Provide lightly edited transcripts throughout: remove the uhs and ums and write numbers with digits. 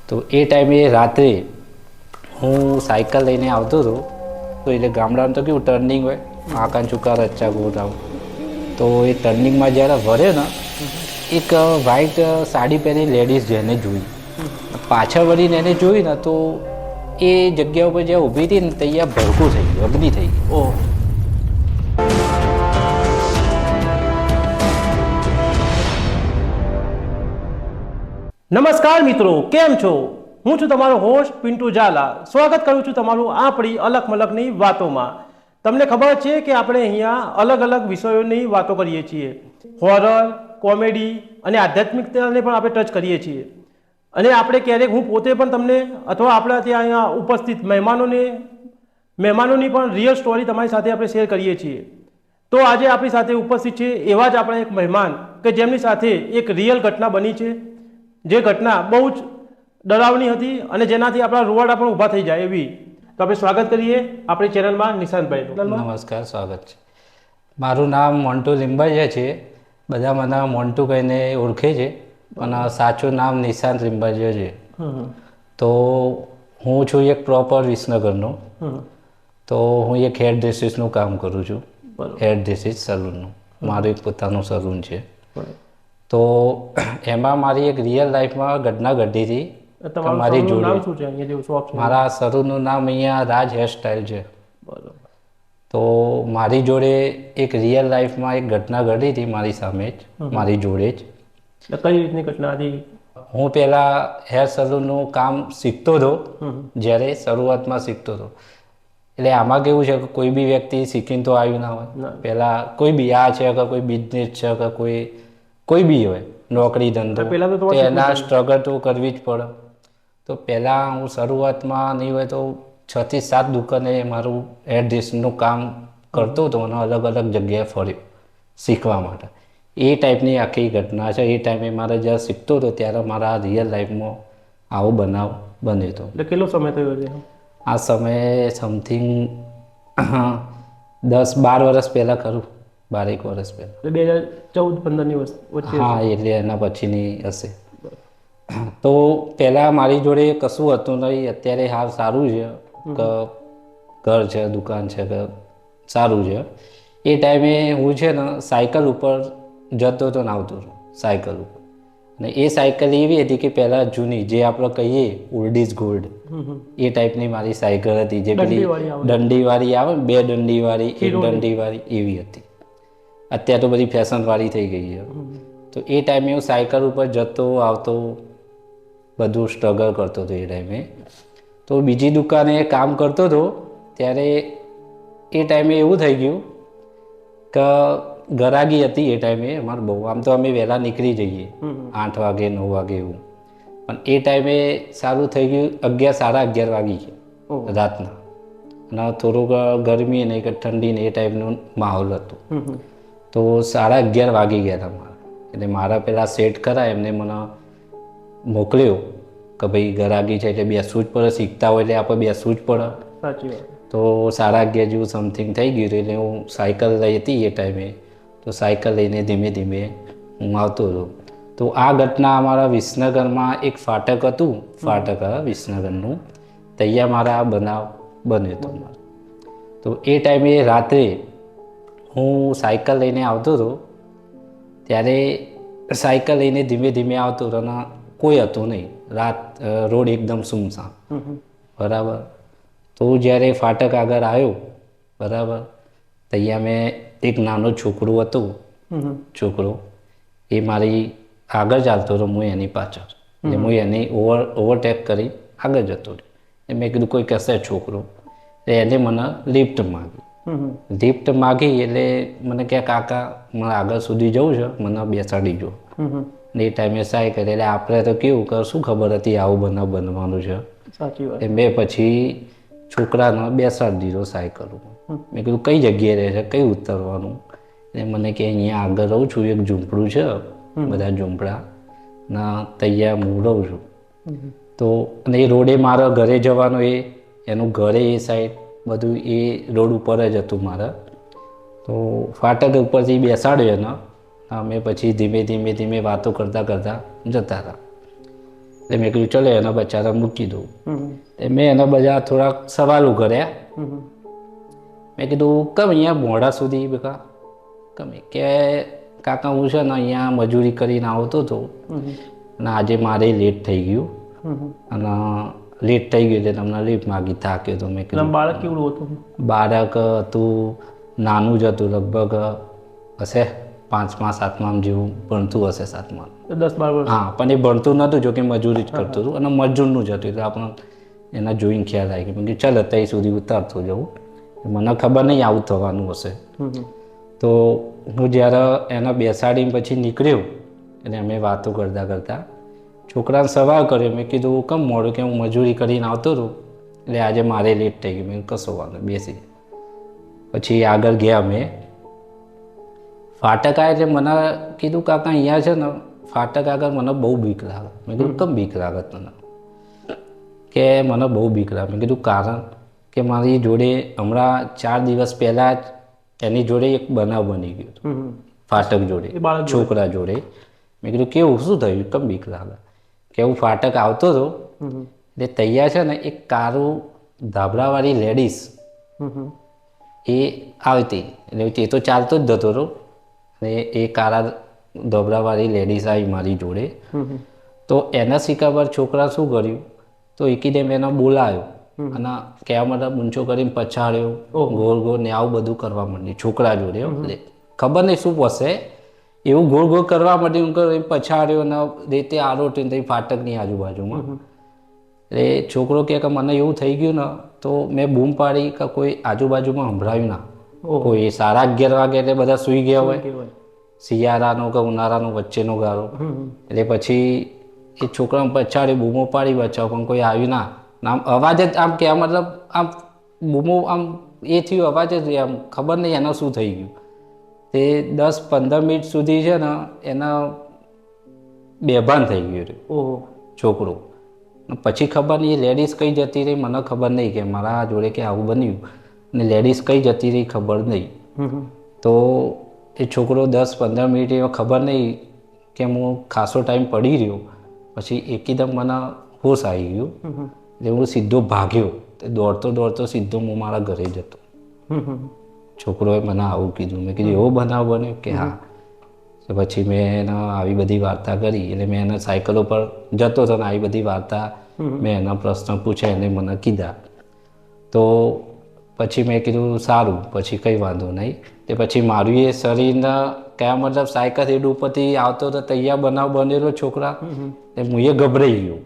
તો એ ટાઈમે રાત્રે હું સાયકલ લઈને આવતો હતો. તો એટલે ગામડામાં તો કેવું ટર્નિંગ હોય, આકાન ચુકા રચ્ચા ગોરાવ. તો એ ટર્નિંગમાં જ્યારે વળ્યો ને, એક વ્હાઈટ સાડી પહેરી લેડીઝ જેને જોઈ, પાછળ વળીને એને જોઈ ને તો એ જગ્યા ઉપર જ્યાં ઊભી હતી ને ત્યાં ભડકું થઈ ગયું, અગ્નિ થઈ ગઈ. ઓહ. નમસ્કાર મિત્રો, કેમ છો? હું છું તમારો હોસ્ટ પિન્ટુ ઝાલા. સ્વાગત કરું છું તમારું આપણી અલગ મલકની વાતોમાં. તમને ખબર છે કે આપણે અહીંયા અલગ અલગ વિષયોની વાતો કરીએ છીએ. હોરર, કોમેડી અને આધ્યાત્મિકતાને પણ આપણે ટચ કરીએ છીએ. અને આપણે ક્યારેક હું પોતે પણ તમને અથવા આપણા ત્યાં અહીંયા ઉપસ્થિત મહેમાનોની પણ રિયલ સ્ટોરી તમારી સાથે આપણે શેર કરીએ છીએ. તો આજે આપણી સાથે ઉપસ્થિત છે એવા જ આપણા એક મહેમાન કે જેમની સાથે એક રિયલ ઘટના બની છે, જે ઘટના બહુ જ ડરાવની હતી અને જેનાથી આપણા રૂવાડા પણ ઊભા થઈ જાય એવી. તો આપણે સ્વાગત કરીએ આપણી ચેનલમાં નિશાંતભાઈનું. નમસ્કાર, સ્વાગત છે. મારું નામ મોન્ટુ લિંબાજિયા છે. બધા મને મોન્ટુ કહીને ઓળખે છે, પણ સાચું નામ નિશાંત લિંબાજિયા છે. તો હું છું એક પ્રોપર વિસનગરનો. તો હું એક હેર ડ્રેસીસનું કામ કરું છું. હેર ડ્રેસીસ સલૂનનું મારું એક પોતાનું સલૂન છે. તો એમાં મારી એક રિયલ લાઈફમાં ઘટના ઘટી હતી. મારી જોડે મારા સલૂનનું નામ અહીંયા રાજ હેરસ્ટાઈલ છે. તો મારી જોડે એક રિયલ લાઈફમાં એક ઘટના ઘટી હતી મારી સામે જ, મારી જોડે જ. કઈ રીતની ઘટના હતી? હું પહેલાં હેર સલૂનનું કામ શીખતો હતો. જ્યારે શરૂઆતમાં શીખતો હતો, એટલે આમાં કેવું છે કે કોઈ બી વ્યક્તિ શીખીને તો આવ્યું ના હોય. પહેલાં કોઈ બી આ છે કે કોઈ બિઝનેસ છે કે કોઈ બી હોય, નોકરી ધંધો, તો એના સ્ટ્રગલ તો કરવી જ પડે. તો પહેલાં હું શરૂઆતમાં નહીં હોય તો 6 થી 7 દુકાને મારું હેર ડ્રેસિંગનું કામ કરતો હતો અને અલગ અલગ જગ્યાએ ફર્યો શીખવા માટે. એ ટાઈપની આખી ઘટના છે. એ ટાઈમે મારે જ્યારે શીખતો હતો ત્યારે મારા રિયલ લાઈફમાં આવો બનાવ બન્યો હતો. એટલે કેટલો સમય થયો છે? આ સમયે સમથિંગ 10-12 વર્ષ પહેલાં ખરું, 12 વર્ષ પહેલાં. 2014-15ની વચ્ચે? હા, એટલે એના પછીની હશે. તો પહેલાં મારી જોડે કશું હતું નહીં. અત્યારે હાલ સારું છે કે ઘર છે, દુકાન છે કે સારું છે. એ ટાઈમે હું છે ને સાયકલ ઉપર જતો હતો ને આવતો હતો સાયકલ ઉપર. અને એ સાયકલ એવી હતી કે પહેલાં જૂની, જે આપણે કહીએ ઓલ્ડ ઇઝ ગોલ્ડ, એ ટાઈપની મારી સાયકલ હતી. જે પેલી દંડીવાળી આવે ને, 2 દંડીવાળી, 1 દંડીવાળી, એવી હતી. અત્યારે તો બધી ફેશનવાળી થઈ ગઈ છે. તો એ ટાઈમે હું સાયકલ ઉપર જતો આવતો, બધું સ્ટ્રગલ કરતો હતો એ ટાઈમે. તો બીજી દુકાને કામ કરતો હતો ત્યારે એ ટાઈમે એવું થઈ ગયું કે ગરાગી હતી એ ટાઈમે અમારે બહુ. આમ તો અમે વહેલા નીકળી જઈએ 8 વાગે 9 વાગે એવું, પણ એ ટાઈમે સારું થઈ ગયું 11-11:30 વાગી ગયા રાતના. અને થોડુંક ગરમી ને કે ઠંડી ને એ ટાઈપનો માહોલ હતો. તો 11:30 વાગી ગયા હતા મારા. એટલે મારા પહેલાં સેટ કરાય એમને મને મોકલ્યો કે ભાઈ ગરાગી છે એટલે બેસવું જ પડે, શીખતા હોય એટલે આપણે બેસવું જ પડે. સાચી વાત. તો 11:30 જેવું સમથિંગ થઈ ગયું. એટલે હું સાયકલ લઈ હતી એ ટાઈમે. તો સાયકલ લઈને ધીમે ધીમે હું આવતો હતો. તો આ ઘટના અમારા વિસનગરમાં એક ફાટક હતું, ફાટક વિસનગરનું, ત્યાં મારા બનાવ બન્યો હતો. તો એ ટાઈમે રાત્રે હું સાયકલ લઈને આવતો હતો. ત્યારે સાયકલ લઈને ધીમે ધીમે આવતો હતો અને કોઈ હતું નહીં. રોડ એકદમ સુમસામ, બરાબર. તો જ્યારે ફાટક આગળ આવ્યો, બરાબર, ત્યાં મેં એક નાનો છોકરો હતો, છોકરો એ મારી આગળ ચાલતો હતો, હું એની પાછળ. એટલે હું એની ઓવરટેક કરી આગળ જતો રહ્યો. મેં કીધું કોઈ કહેશે છોકરો, એને મને લિફ્ટ માગી. લિફ્ટ માગી એટલે મને કહે કાકા મને આગળ સુધી જવું છે, મને બેસાડી જો. એ ટાઈમે સાયકલ, એટલે આપણે તો કેવું કે શું ખબર હતી આવું બનવાનું છે. સાચી વાત. મેં પછી છોકરાને બેસાડી દીધો સાયકલ ઉપર. મેં કીધું કઈ જગ્યાએ રહે છે, કઈ ઉતરવાનું? એટલે મને કે અહીંયા આગળ રહું છું, એક ઝૂંપડું છે, બધા ઝૂંપડા ના તૈયાર હું રહું છું. તો અને એ રોડે મારા ઘરે જવાનું, એનું ઘરે એ સાઈડ બધું એ રોડ ઉપર જ હતું મારા. તો ફાટક ઉપરથી બેસાડ્યો એને. અમે પછી ધીમે ધીમે વાતો કરતાં જતા હતા. એટલે મેં કીધું ચલો એના બચારા મૂકી દઉં. મેં એના બધા થોડાક સવાલો કર્યા. મેં કીધું કેમ અહીંયા મોડા સુધી બેકા કમે કે કાકા હું છે ને અહીંયા મજૂરી કરીને આવતો હતો અને આજે મારે લેટ થઈ ગયું અને લેટ થઈ ગયું એટલે તમને લીફ માગી થાક્યો તો. મેં કીધું બાળક કેવડું હતું? બાળક હતું નાનું જ હતું, લગભગ હશે 5મા 7મા જેવું ભણતું હશે, 7મા 10-12 વર્ષ. હા, પણ એ ભણતું નહોતું, જો કે મજૂરી જ કરતું હતું અને મજૂરનું જ હતું એટલે આપણે એના જોઈને ખ્યાલ આવી ગયો કે ચાલ અત્યાર સુધી ઉતારતો જવું, મને ખબર નહીં આવું થવાનું હશે. તો હું જ્યારે એના બેસાડીને પછી નીકળ્યો એટલે અમે વાતો કરતાં કરતાં છોકરાને સવાલ કર્યો. મેં કીધું કેમ મોડું, કે હું મજૂરી કરીને આવતો હતો એટલે આજે મારે લેટ થઈ ગયું. મેં કશો વાંધો, બેસી. પછી આગળ ગયા અમે ફાટક આવ્યા એટલે મને કીધું કાકા અહીંયા છે ને ફાટક આગળ મને બહુ બીક લાગે. મેં કીધું કેમ બીક લાગે તને? કે મને બહુ બીક લાગે. મેં કીધું કારણ કે મારી જોડે હમણાં 4 દિવસ પહેલાં જ એની જોડે એક બનાવ બની ગયો હતો ફાટક જોડે, છોકરા જોડે. મેં કીધું કેવું, શું થયું, કેમ બીક લાગે? કે હું ફાટક આવતો હતો એટલે તૈયાર છે ને એક કારું ધાબળાવાળી લેડીઝ એ આવતી, એટલે એ તો ચાલતો જ જતો હતો અને એ કારા ધબરાવાળી લેડીઝ આવી મારી જોડે. તો એના સિક્કા પર છોકરા શું કર્યું, તો એકીને એને બોલાવ્યો અને કહેવા માટે ઊંચો કરીને પછાડ્યો, ગોળ ગોળ ને આવું બધું કરવા માંડ્યું છોકરા જોડે. એટલે ખબર નહીં શું પસે એવું ગોળ ગોળ કરવા માંડ્યું, પછાડ્યો ને રીતે આરોટીને તઈ ફાટકની આજુબાજુમાં. એટલે છોકરો કહે કે મને એવું થઈ ગયું ને તો મેં બૂમ પાડી કે કોઈ આજુબાજુમાં સંભળાવ્યું ના. કોઈ 11:30 વાગે એટલે બધા સૂઈ ગયા હોય, શિયાળાનો કે ઉનાળાનો વચ્ચેનો ગાળો. એટલે પછી એ છોકરાને પછાડી બૂમો પાડી બચાવ, પણ કોઈ આવ્યું ના. આમ અવાજ જ આમ કે મતલબ આમ બૂમો આમ એ થયું, અવાજ જ આમ ખબર નહીં એનું શું થઈ ગયું. તે 10-15 મિનિટ સુધી છે ને એના બેભાન થઈ ગયું છોકરો. પછી ખબર નહીં એ લેડીઝ કઈ જતી રહી, મને ખબર નહીં કે મારા જોડે કે આવું બન્યું અને લેડીઝ કઈ જતી રહી ખબર નહીં. તો એ છોકરો 10-15 મિનિટ એમાં ખબર નહીં કે હું ખાસો ટાઈમ પડી રહ્યો. પછી એકદમ મને હોશ આવી ગયું એટલે હું સીધો ભાગ્યો. દોડતો દોડતો સીધો હું મારા ઘરે જતો. છોકરોએ મને આવું કીધું. મેં કીધું એવો બનાવ બન્યો કે હા. તો પછી મેં એને આવી બધી વાર્તા કરી. એટલે મેં એને સાયકલ ઉપર જતો હતો ને આવી બધી વાર્તા મેં એના પ્રશ્ન પૂછ્યા, એને મને કીધા. તો પછી મેં કીધું સારું, પછી કંઈ વાંધો નહીં. તે પછી મારું એ શરીરને કયા મતલબ સાયકલ હેડ ઉપરથી આવતો તો તૈયાર બનાવ બનેલો છોકરા, એ હું એ ગભરાઈ ગયો.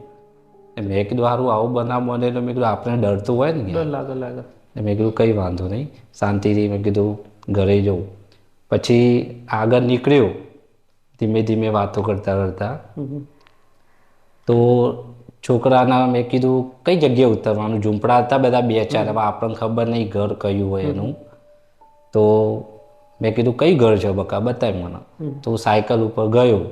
મેં કીધું સારું આવું બનાવ બનેલો, મેં કીધું આપણે ડરતું હોય ને, લાગે. મેં કીધું કંઈ વાંધો નહીં, શાંતિથી મેં કીધું ઘરે જવું. પછી આગળ નીકળ્યો ધીમે ધીમે વાતો કરતા કરતા. તો છોકરાના મેં કીધું કઈ જગ્યાએ ઉતરવાનું, ઝૂંપડા હતા બધા 2-4, હવે આપણને ખબર નહીં ઘર કયું હોય એનું. તો મેં કીધું કઈ ઘર છે બકા, બતાય મને. તો સાયકલ ઉપર ગયો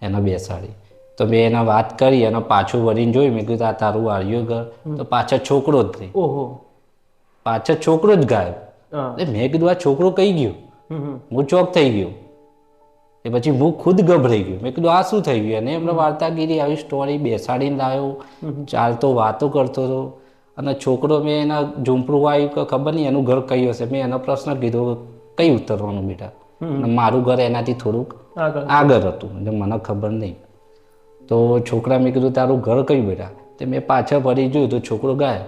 એને બેસાડી. તો મેં એને વાત કરી અને પાછું વળીને જોયું. મેં કીધું આ તારું આર્યું ઘર? તો પાછળ છોકરો જ નહીં. પાછળ છોકરો જ ગાયબ. મેં કીધું આ છોકરો કઈ ગયો? હું ચોક થઈ ગયો. એ પછી હું ખુદ ગભરાઈ ગયો. મેં કીધું આ શું થઈ ગયું? અને એમને વાર્તાગીરી આવી સ્ટોરી બેસાડીને લાવ્યો, ચાલતો વાતો કરતો હતો. અને છોકરો મેં એના ઝૂંપડું આવ્યું કે ખબર નહીં એનું ઘર કયું હશે. મેં એનો પ્રશ્ન કીધો કઈ ઉતરવાનું બેટા? અને મારું ઘર એનાથી થોડુંક આગળ હતું એટલે મને ખબર નહીં. તો છોકરા મેં કીધું તારું ઘર કયું બેટા? તે મેં પાછળ ફરી જોયું તો છોકરો ગાયબ.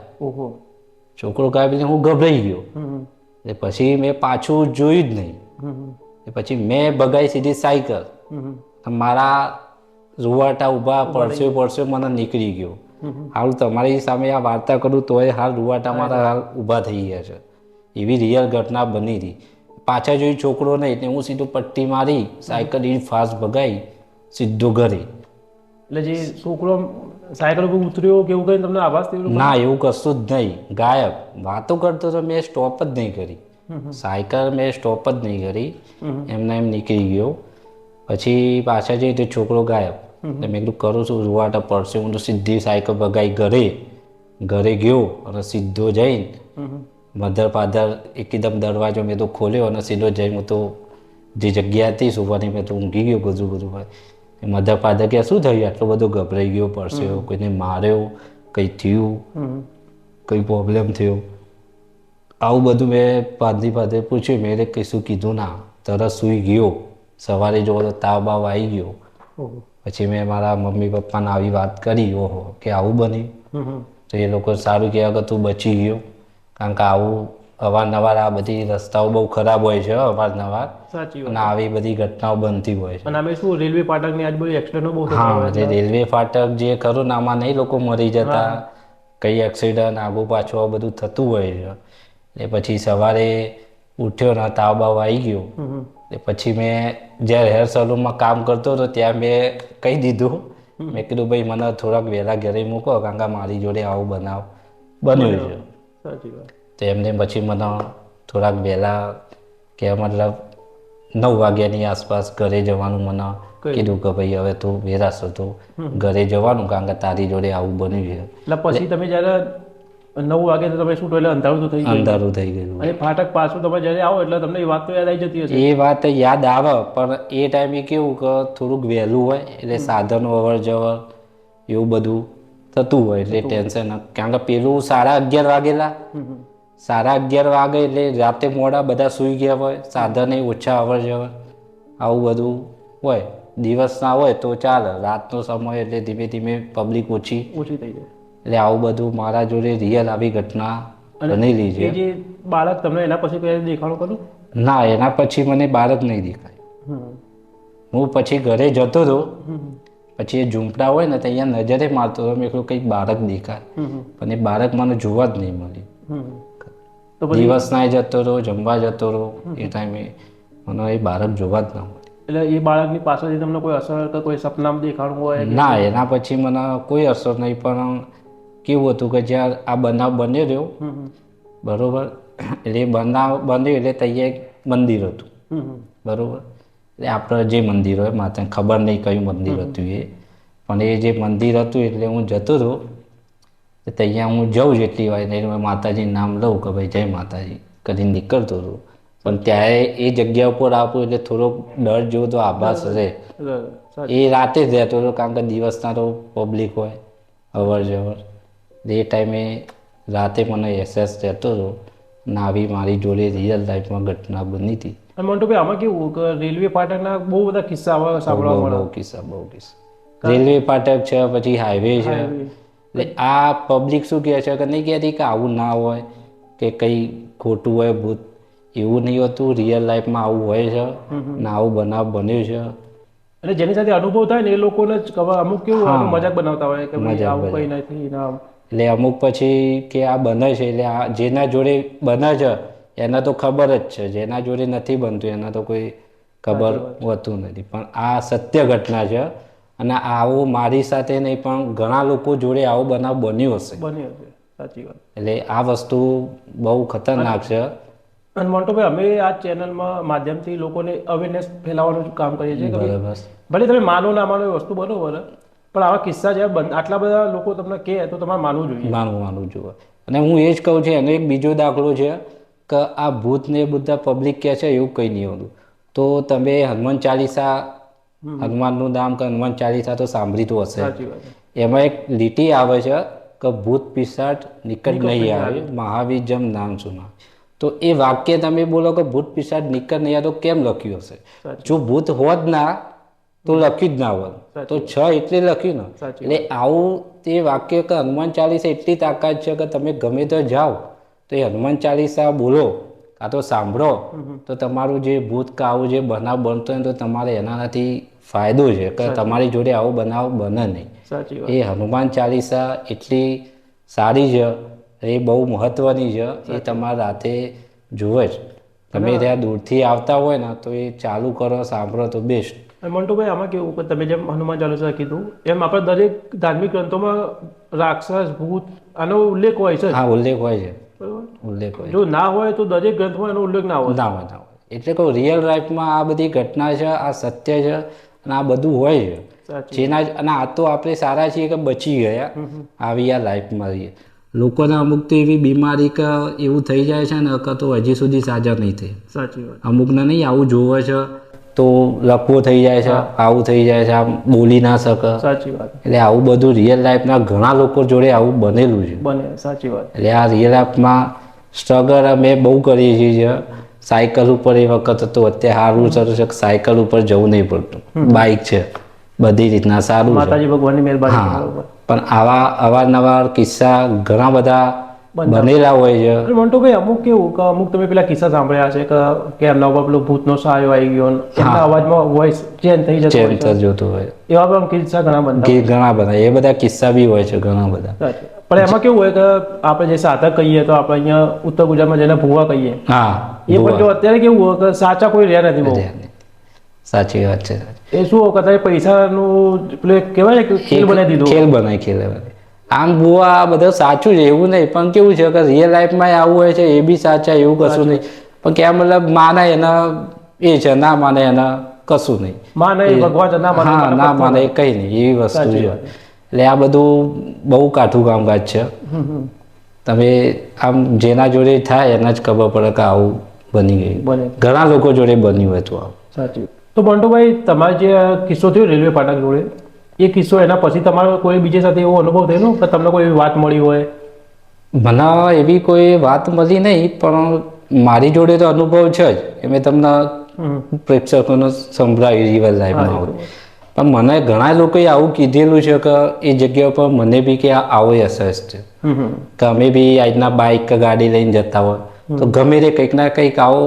છોકરો ગાયબ એટલે હું ગભરાઈ ગયો. એટલે પછી મેં પાછું જોયું જ નહીં. પછી મેં ભગાઈ સીધી સાયકલ. મારા રૂવાટા ઊભા પડશે મને નીકળી ગયો. હાલ તમારી સામે આ વાર્તા કરું તોય હાલ રૂવાટા મારા હાલ ઊભા થઈ ગયા છે. એવી રિયલ ઘટના બની હતી. પાછા જોઈ છોકરો નહીં એટલે હું સીધું પટ્ટી મારી સાયકલ એ ફાસ્ટ ભગાઈ સીધો ઘરે. એટલે જે છોકરો સાયકલ ઉપર ઉતર્યો કે એવું કઈ તમને આભાસ થયો? ના, એવું કશું જ નહીં, ગાયબ. વાતો કરતો તો મેં સ્ટોપ જ નહીં કરી. સાયકલ મેં સ્ટોપ જ નહીં કરી, એમને એમ નીકળી ગયો. પછી પાછા જઈ તો છોકરો ગાયબ. મેં કીધું કરું છું રૂવાટા પડશે. હું તો સીધી સાયકલ ભગાઈ ઘરે ગયો અને સીધો જઈને મધર પાધર એકદમ દરવાજો મેં તો ખોલ્યો અને સીધો જઈને હું તો જે જગ્યા હતી સુવાની મેં તો ઊંઘી ગયો બધું. મધર ફાધર કે શું થયું આટલો બધો ગભરાઈ ગયો પડશે કોઈને માર્યો કંઈ થયું કંઈ પ્રોબ્લેમ થયો આવું બધું મેં ફાધર પૂછ્યું મેં કશું કીધું ના તરત સૂઈ ગયો સવારે જો તો તાવ બાવ આવી ગયો પછી મેં મારા મમ્મી પપ્પાને આવી વાત કરી ઓહો કે આવું બન્યું તો એ લોકો સારું કહેવા કે તું બચી ગયો કારણ કે આવું અવારનવાર આ બધી રસ્તાઓ બહુ ખરાબ હોય છે અવારનવાર અને આવી બધી ઘટનાઓ બનતી હોય છે અને અમે શું રેલવે ફાટકની આજુબાજુ એક્સિડન્ટો બહુ હા એટલે રેલવે ફાટક જે ખરું ને આમાં નહીં લોકો મરી જતા કઈ એક્સિડન્ટ આગુ પાછું આ બધું થતું હોય છે એટલે પછી સવારે ઉઠ્યો ને તાવ બાવ આવી ગયો પછી મેં જ્યારે હેર સલૂનમાં કામ કરતો હતો ત્યાં મેં કહી દીધું મેં કીધું ભાઈ મને થોડાક વહેલા ઘરે મૂકો કારણ કે મારી જોડે આવું બનાવ બન્યું છે તો એમને પછી મને થોડાક વહેલા કે મતલબ 9 વાગ્યાની આસપાસ ઘરે જવાનું મને કીધું કે ભાઈ હવે તું વેરાશ હતો ઘરે જવાનું કારણ કે તારી જોડે આવું બન્યું છે એટલે પછી તમે જ્યારે 9 વાગે તો તમે શું એટલે અંધારું થઈ ગયું અને ફાટક પાછું તમે જ્યારે આવો એટલે તમને એ વાત તો યાદ આવી જતી હશે એ વાત યાદ આવે પણ એ ટાઈમે કેવું કે થોડુંક વહેલું હોય એટલે સાધનો અવર જવર એવું બધું થતું હોય એટલે ટેન્શન કારણ કે પેલું 11:30 વાગેલા 11:30 વાગે એટલે રાતે મોડા બધા સૂઈ ગયા હોય સાધન ઓછા અવર જવર આવું બધું હોય દિવસના હોય તો ચાલે રાતનો સમય એટલે ધીમે ધીમે પબ્લિક ઓછી થઈ જાય એટલે આવું બધું મારા જોડે રિયલ આવી ઘટના બનેલી છે જે બાળક તમને એના પછી કઈ દેખાણું કર્યું ના એના પછી મને બાળક નહીં દેખાય હું પછી ઘરે જતો હતો પછી એ ઝૂંપડા હોય ને તો અહીંયા નજરે મારતો હતો મેં કંઈક બાળક દેખાય પણ એ બાળક મને જોવા જ નહીં મળ્યું દિવસ ના જતો રહો જમવા જતો રહો એ ટાઈમે મને એ બાળક જોવા જ ના મળ્યું એટલે એ બાળકની પાછળથી તમને કોઈ અસર કે કોઈ સપનામાં દેખાડવું હોય ના એના પછી મને કોઈ અસર નહીં પણ કેવું હતું કે જ્યાં આ બનાવ બન્યો રહ્યો બરોબર એટલે બનાવ બન્યો એટલે ત્યાં એક મંદિર હતું બરોબર એટલે આપણે જે મંદિર હોય માતા ખબર નહીં કયું મંદિર હતું એ પણ એ જે મંદિર હતું એટલે હું જતો હતો ત્યાં હું જાઉં જેટલી વાર નહીં માતાજીનું નામ લઉં કે ભાઈ જય માતાજી કરીને નીકળતો હતો પણ ત્યારે એ જગ્યા ઉપર આપું એટલે થોડોક ડર જેવો તો આભાસ રહે એ રાતે જ રહેતો હતો કારણ કે દિવસના તો પબ્લિક હોય અવર જવર એ ટાઈમે રાતે મને એસેસ રહેતો હતો ને આવી મારી જોડે રિયલ લાઈફમાં ઘટના બની હતી મંટુભાઈ આમાં કેવું કે રેલવે ફાટકના બહુ બધા કિસ્સા સાંભળવા મળે બહુ કિસ્સા રેલવે ફાટક છે પછી હાઈવે છે એટલે આ પબ્લિક શું કહે છે કે નહીં કહેતી કે આવું ના હોય કે કંઈ ખોટું હોય ભૂત એવું નહીં હોતું રિયલ લાઈફમાં આવું હોય છે ને આવું બનાવ બન્યું છે અને જેની સાથે અનુભવ થાય ને એ લોકોને જ અમુક કેવું મજાક બનાવતા હોય કે આવું કંઈ નથી ના એટલે અમુક પછી કે આ બને છે એટલે આ જેના જોડે બને છે એના તો ખબર જ છે જેના જોડે નથી બનતું એના તો કોઈ ખબર હોતું નથી પણ આ સત્ય ઘટના છે અને આવું મારી સાથે નહીં પણ ઘણા લોકો જોડે આવો બનાવ બન્યો હશે સાચી વાત એટલે આ વસ્તુ બહુ ખતરનાક છે અને મોન્ટુભાઈ અમે આ ચેનલમાં માધ્યમથી લોકોને અવેરનેસ ફેલાવવાનું કામ કરીએ છીએ કે ભલે તમે માનો ના માનો એ વસ્તુ બરોબર પણ આવા કિસ્સા છે આટલા બધા લોકો તમને કહે તો તમારે માનવું જોઈએ માનવું જોઈએ અને હું એ જ કહું છું એનો એક બીજો દાખલો છે કે આ ભૂત ને બધા પબ્લિક કહે છે એવું કંઈ નહીં હોતું તો તમે હનુમાન ચાલીસા હનુમાનનું નામ કે હનુમાન ચાલીસા તો સાંભળ્યું હશે એમાં એક લીટી આવે છે કે ભૂત પિશાચ નિકટ નહીં આવે મહાવીર જમ નામ સુના તો એ વાક્ય તમે બોલો કે ભૂત પિશાચ નિકટ નહીં આવે તો કેમ લખ્યું હશે જો ભૂત હોત ના તો લખ્યું જ ના હોત તો એટલે લખ્યું ને એટલે આવું તે વાક્ય કે હનુમાન ચાલીસા એટલી તાકાત છે કે તમે ગમે તો જાઓ તો એ હનુમાન ચાલીસા બોલો કાં તો સાંભળો તો તમારું જે ભૂત કે આવું જે બનાવ બનતો હોય તો તમારે એનાથી ફાયદો છે કે તમારી જોડે આવો બનાવ બને નહીં એ હનુમાન ચાલીસા એટલી સારી છે એ બહુ મહત્વની છે એ તમારે રાતે જુએ જ તમે ત્યાં દૂરથી આવતા હોય ને તો એ ચાલુ કરો સાંભળો તો બેસ્ટ મંટુભાઈ આમાં કેવું કે તમે જેમ હનુમાન ચાલીસા કીધું એમ આપણે દરેક ધાર્મિક ગ્રંથોમાં રાક્ષસ ભૂત આનો ઉલ્લેખ હોય છે હા ઉલ્લેખ હોય છે ઉલ્લેખ હોય જો ના હોય તો દરેક ગ્રંથમાં એનો ઉલ્લેખ ના હોય ના હોય એટલે કહું રિયલ લાઈફમાં આ બધી ઘટના છે આ સત્ય છે અને આ બધું હોય છે જેના અને આ તો આપણે સારા છીએ કે બચી ગયા આવી આ લાઈફમાં રહીએ લોકોને અમુક તો એવી બીમારી કે એવું થઈ જાય છે ને કે તો હજી સુધી સાજા નહીં થઈ સાચી વાત અમુકને નહીં આવું જોવે છે તો લકવો થઈ જાય છે, આવું થઈ જાય છે, આમ બોલી ના શકે. સાચી વાત. એટલે આવું બધું રિયલ લાઈફના ઘણા લોકો જોડે આવું બનેલું છે. બને, સાચી વાત. એટલે આ રિયલ લાઈફમાં સ્ટ્રગલ અમે બહુ કરીએ છીએ. સાયકલ ઉપર એ વખત હતું, અત્યારે સારું છે કે સાયકલ ઉપર જવું નહીં પડતું, બાઇક છે, બધી રીતના સારું છે. માતાજી ભગવાનની મહેરબાની. પણ આવા અવારનવાર કિસ્સા ઘણા બધા બનેલા હોય છે. મંટુભાઈ, અમુક કેવું કે અમુક તમે પેલા કિસ્સા સાંભળ્યા છે કે એમના ઉપર પેલો ભૂતનો સાયો આવી ગયો, એમના અવાજમાં વોઇસ ચેન્જ થઈ જતો હોય, એવા પણ કિસ્સા ઘણા બધા એ બધા કિસ્સા બી હોય છે ઘણા બધા. પણ એમાં કેવું હોય કે આપણે જે સાધક કહીએ તો આપણે અહીંયા ઉત્તર ગુજરાતમાં જેને ભૂવા કહીએ, એ પણ જો અત્યારે કેવું હોય કે સાચા કોઈ રહ્યા નથી બહુ. સાચી વાત છે. એ શું કે પૈસાનું પેલું કહેવાય કે ખેલ બનાવી દીધું, ખેલ બનાવી. આમ ભૂવા બધું સાચું છે એવું નહીં, પણ કેવું છે કે રિયલ લાઈફમાં આવું હોય છે, એ બી સાચા એવું કશું નહીં. પણ કે મતલબ માને એના એ છે, ના માને એના કશું નહીં. માને ભગવાન ના માને કઈ નહીં, એવી વસ્તુ છે. એટલે આ બધું બહુ કાઠું કામકાજ છે. તમે આમ જેના જોડે થાય એના જ ખબર પડે કે આવું બની ગયું. ઘણા લોકો જોડે બન્યું હતું આવું. સાચું. તો બંટુભાઈ, તમારે જે કિસ્સો થયો રેલવે ફાટક જોડે, એ કિસ્સો એના પછી તમારો કોઈ બીજા સાથે એવો અનુભવ થયેલો કે તમને કોઈ વાત મળી હોય? મને એવી કોઈ વાત મળી નહીં, પણ મારી જોડે તો અનુભવ છે જ. એ મેં તમને પ્રેક્ષકોને સંભળાવ્યું રિયલ લાઈફમાં હોય. પણ મને ઘણા લોકોએ આવું કીધેલું છે કે એ જગ્યા પર મને બી કે આવો અહેસાસ છે કે અમે બી આજના બાઇક કે ગાડી લઈને જતા હોય તો ગમે તે કંઈક ના કંઈક આવો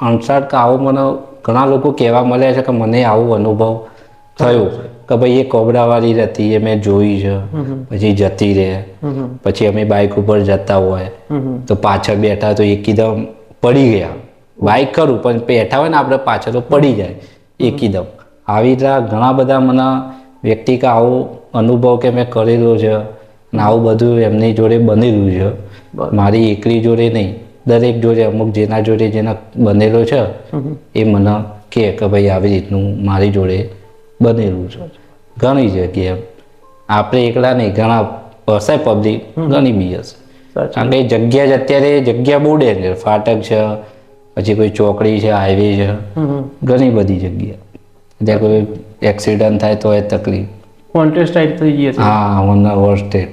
અણસાર કે આવો મને ઘણા લોકો કહેવા મળ્યા છે કે મને આવો અનુભવ થયો કે ભાઈ એ કોબરાવાળી હતી, એ મેં જોઈ છે, પછી જતી રહે, પછી અમે બાઇક ઉપર જતા હોય તો પાછળ બેઠા તો એકદમ પડી ગયા. બાઇક ખરું પણ બેઠા હોય ને આપણે પાછળ તો પડી જાય એકદમ. આવી રીતે ઘણા બધા મને વ્યક્તિ કે આવો અનુભવ કે મેં કરેલો છે અને આવું બધું એમની જોડે બનેલું છે. મારી એકલી જોડે નહીં, દરેક જોડે અમુક જેના જોડે જેના બનેલો છે એ મને કહે કે ભાઈ આવી રીતનું મારી જોડે બનેલું છે. ઘણી જગ્યાએ આપણે એકલા નહીં, ઘણા હશે પબ્લિક, ઘણી બી હશે. કારણ કે જગ્યા જ અત્યારે જગ્યા બહુ ડેન્જર, ફાટક છે, પછી કોઈ ચોકડી છે, હાઈવે છે, ઘણી બધી જગ્યા ત્યાં કોઈ એક્સિડન્ટ થાય તો એ તકલીફ. કોન્ટેસ્ટાઇડ થઈ ગઈ છે. હા, વન ઓવર સ્ટેટ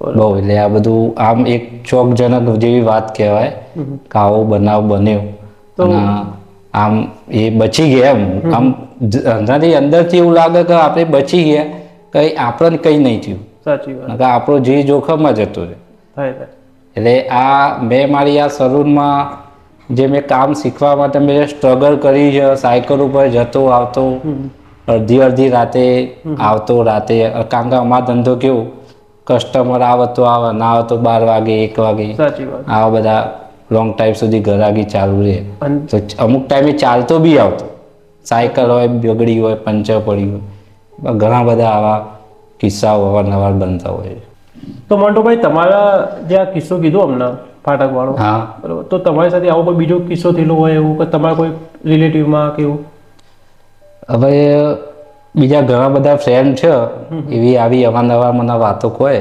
બહુ. એટલે આ બધું આમ એક ચોકજનક જેવી વાત કહેવાય કે આવો બનાવ બન્યો અને આમ એ બચી ગયા. એમ આમ અંદરથી એવું લાગે કે આપણે બચી ગયા, કઈ આપણને કઈ નહીં થયું. સાચી વાત. આપણો જીવ જોખમમાં જતો રહે. એટલે આ મેં મારી આ સલૂનમાં જે મેં કામ શીખવા માટે મેં સ્ટ્રગલ કરી છે, સાયકલ ઉપર જતો આવતો, અડધી રાતે આવતો, રાતે. કારણ કે અમારો ધંધો કેવું, કસ્ટમર આવે તો આવે, ના આવે તો 12 વાગે 1 વાગે આવા બધા લોંગ ટાઈમ સુધી ઘરાગી ચાલુ રહે. તો અમુક ટાઈમે ચાલતો બી આવતો, સાયકલ હોય બગડી હોય, પંચર પડી હોય, ઘણા બધા આવા કિસ્સાઓ અવારનવાર બનતા હોય. તો મંટુભાઈ, તમારા જે આ કિસ્સો કીધો હમણાં ફાટક વાળો, હા બરોબર, તો તમારી સાથે આવો કોઈ બીજો કિસ્સો થયેલો હોય એવું કે તમારા કોઈ રિલેટિવમાં કે એવું? હવે બીજા ઘણા બધા ફ્રેન્ડ છે એવી આવી અવારનવાર મને વાતો કહે.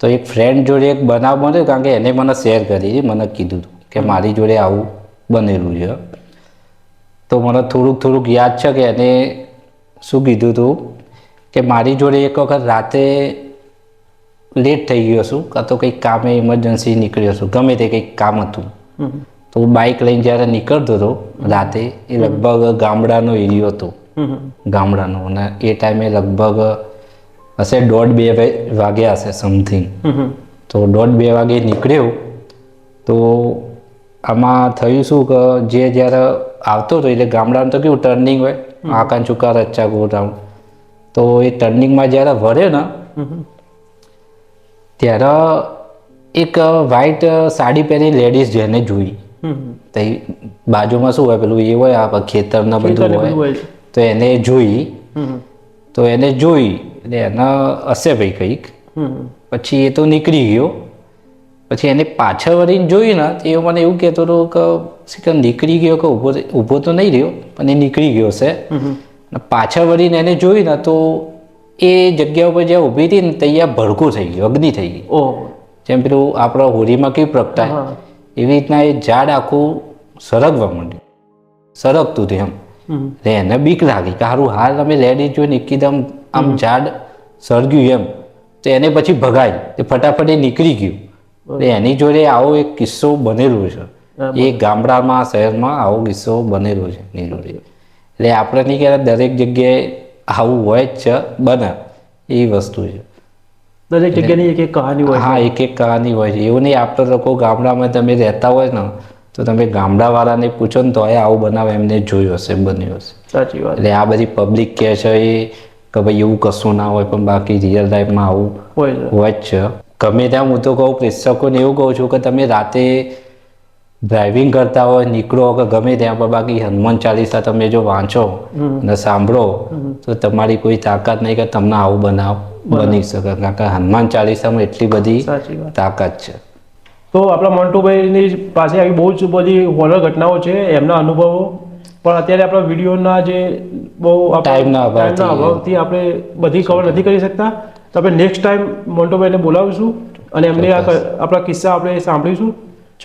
તો એક ફ્રેન્ડ જોડે એક બનાવ બન્યો, કારણ કે એને મને શેર કરી, મને કીધું કે મારી જોડે આવું બનેલું છે. તો મને થોડુંક યાદ છે કે એને શું કીધું હતું કે મારી જોડે એક વખત રાતે લેટ થઈ ગયો છું, કાં તો કંઈક કામે ઇમરજન્સી નીકળ્યો છું, ગમે તે કંઈક કામ હતું. તો હું બાઇક લઈને જ્યારે નીકળતો હતો રાતે, એ લગભગ ગામડાનો એરિયો હતો, ગામડાનો, અને એ ટાઈમે લગભગ હશે 1:30-2 વાગ્યા હશે સમથિંગ. તો 1:30-2 વાગે નીકળ્યો. તો આમાં થયું શું કે જે જ્યારે આવતો હતો, એટલે ગામડાનું તો કેવું ટર્નિંગ હોય, આકાન ચુકા રચ્ચા ગોરાઉન્ડ. તો એ ટર્નિંગમાં જ્યારે વળ્યો ને ત્યારે એક વ્હાઈટ સાડી પહેરી લેડીઝ જેને જોઈ. તો બાજુમાં શું હોય, પેલું એ હોય આ ખેતરના બધું હોય, તો એને જોઈ. તો એને જોઈ એટલે એના હશે ભાઈ કંઈક. પછી એ તો નીકળી ગયો. પછી એને પાછળ વળીને જોયું ને તો એ મને એવું કહેતો હતો કે નીકળી ગયો કે ઊભો તો નહીં રહ્યો, પણ એ નીકળી ગયો છે. પાછળ વળીને એને જોયું ને તો એ જગ્યા ઉપર જ્યાં ઊભી હતી ને ત્યાં ભડકું થઈ ગયું, અગ્નિ થઈ ગઈ. જેમ પેલું આપણા હોળીમાં કેવી પ્રગટાય એવી રીતના એ ઝાડ આખું સરગવા માંડ્યું, સરગતું હતું એમ. એટલે એને બીક લાગી કે સારું હાલ અમે લેડીઝ જોઈને એકદમ આમ ઝાડ સળગ્યું એમ તો એને પછી ભગાય તે ફટાફટ એ નીકળી ગયું. એટલે એની જોડે આવો એક કિસ્સો બનેલો છે. એ ગામડામાં શહેરમાં આવો કિસ્સો બનેલો છે એની જોડે. એટલે આપણે નહીં કહેતા દરેક જગ્યાએ આવું હોય જ છે બને એ વસ્તુ છે. દરેક જગ્યાની એક એક કહાની હોય. હા, એક એક કહાની હોય છે. એવું નહીં આપણે લોકો ગામડામાં તમે રહેતા હોય ને તો તમે ગામડાવાળાને પૂછો ને તો આવું બનાવે એમને જોયું હશે, બન્યું હશે. સાચી વાત. એટલે આ બધી પબ્લિક કહે છે એ કે ભાઈ એવું કશું ના હોય, પણ બાકી રિયલ લાઈફમાં આવું હોય જ છે. ગમે ત્યાં હું તો કહું પ્રેક્ષકોને એવું કહું છું કે તમે રાતે ડ્રાઇવિંગ કરતા હોય નીકળો કે ગમે ત્યાં, પણ બાકી હનુમાન ચાલીસા તમે જો વાંચો અને સાંભળો તો તમારી કોઈ તાકાત નહીં કે તમને આવું બની શકે, કારણ કે હનુમાન ચાલીસામાં એટલી બધી તાકાત છે. તો આપણા મોન્ટુભાઈની પાસે આવી બહુ જ બધી હોરર ઘટનાઓ છે, એમના અનુભવો, પણ અત્યારે આપણા વિડીયોના જે બહુ ટાઈમના અભાવથી આપણે બધી કવર નથી કરી શકતા. તો આપણે નેક્સ્ટ ટાઈમ મોન્ટુભાઈને બોલાવીશું અને એમને આપણા કિસ્સા આપણે સાંભળીશું.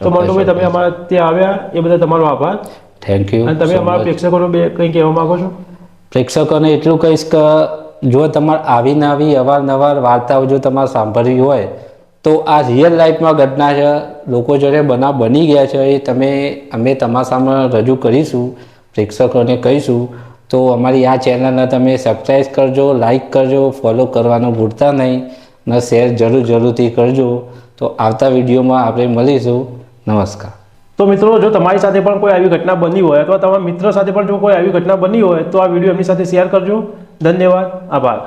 તો મોન્ટુભાઈ, તમે અમારા ત્યાં આવ્યા એ બધા તમારો આભાર. Thank you. અને તમે અમારા પ્રેક્ષકોને કંઈ કહેવા માંગો છો? પ્રેક્ષકોને એટલું કહીશ કે જો તમારે આવીને આવી અવારનવાર વાર્તાઓ જો તમારે સાંભળવી હોય તો આ રિયલ લાઈફમાં ઘટના છે, લોકો જોડે બનાવ બની ગયા છે, એ અમે તમારા સામે રજૂ કરીશું, પ્રેક્ષકોને કહીશું. તો અમારી આ ચેનલને તમે સબસ્ક્રાઈબ કરજો, લાઈક કરજો, ફોલો કરવાનું ભૂલતા નહીં અને શેર જરૂરથી કરજો. તો આવતા વિડીયોમાં આપણે મળીશું. નમસ્કાર. તો મિત્રો, જો તમારી સાથે પણ કોઈ આવી ઘટના બની હોય અથવા તમારા મિત્ર સાથે પણ જો કોઈ આવી ઘટના બની હોય તો આ વિડીયો એમની સાથે શેર કરજો. ધન્યવાદ. આભાર.